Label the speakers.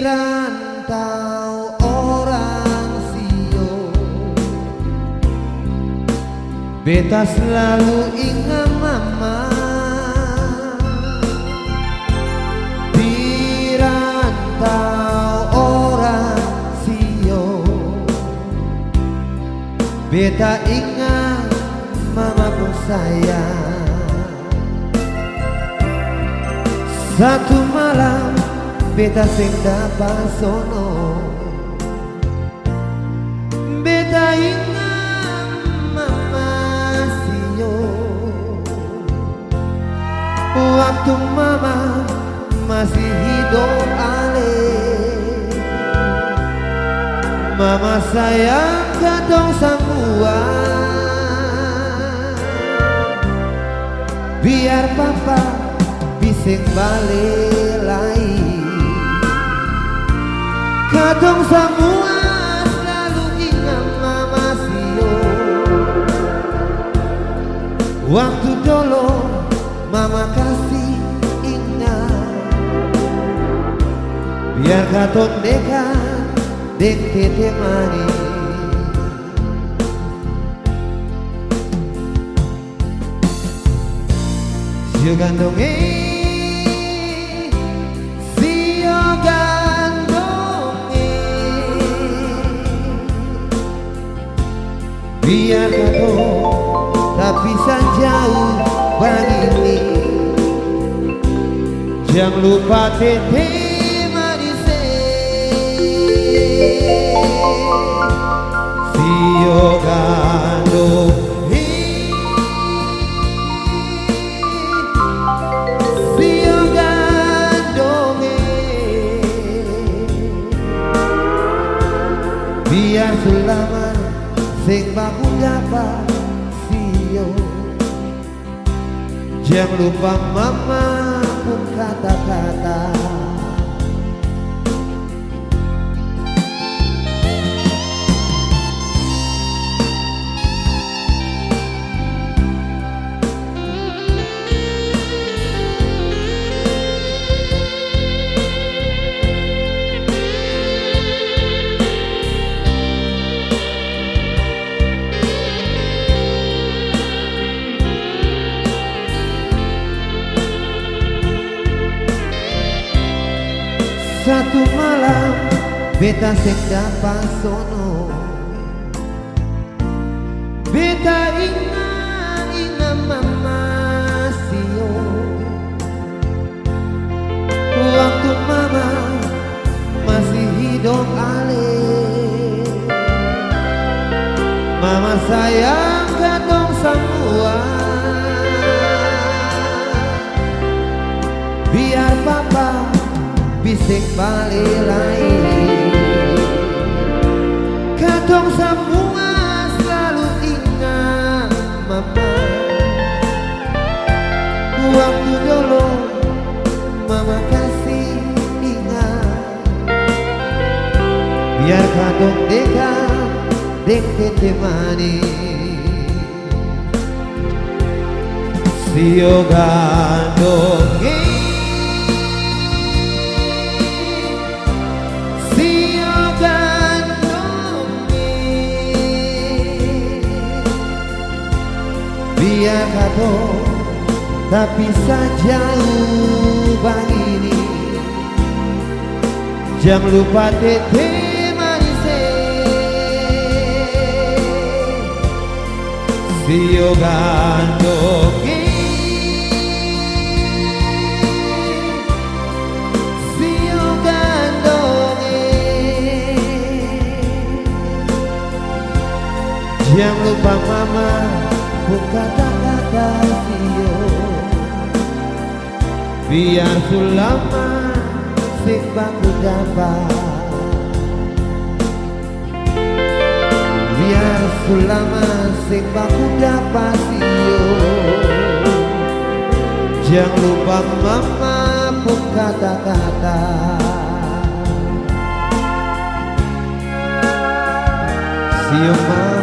Speaker 1: rantau orang sio, beta selalu ingat mama. Di rantau orang sio, beta ingat mama pun sayang. Satu malam beta sing dapat sono, beta ingat mama sio. Waktu mama masih hidup ale, mama sayang katong semua. Biar papa bising balik lagi, katong semua selalu ingat mama sio. Waktu dulu mama kasih ingat, biar katong dekat dek tete manis. Sio gandonge, sio gandonge, biar katong tak bisa jauh begini. Jangan lupa tete manis, sio gandonge. Biar selamat sing baku dapat sio, jangan lupa mama pun kata-kata. Satu malam beta sing dapat sono, beta ingat mama sio. Waktu mama masih hidup ale, mama sayang katong semua. Biar papa bising balik lagi, katong semua selalu ingat mama. Waktu dulu mama kasih ingat, biar katong dekat dek tete manis. Sio gandonge, biar katong tak bisa jauh begini. Jangan lupa tete manis, sio gandonge, sio gandonge. Jangan lupa mama pun kata-kata sio, biar sulama sing baku dapat, biar sulama sing baku dapat sio. Jangan lupa mama pun kata-kata. Sio mama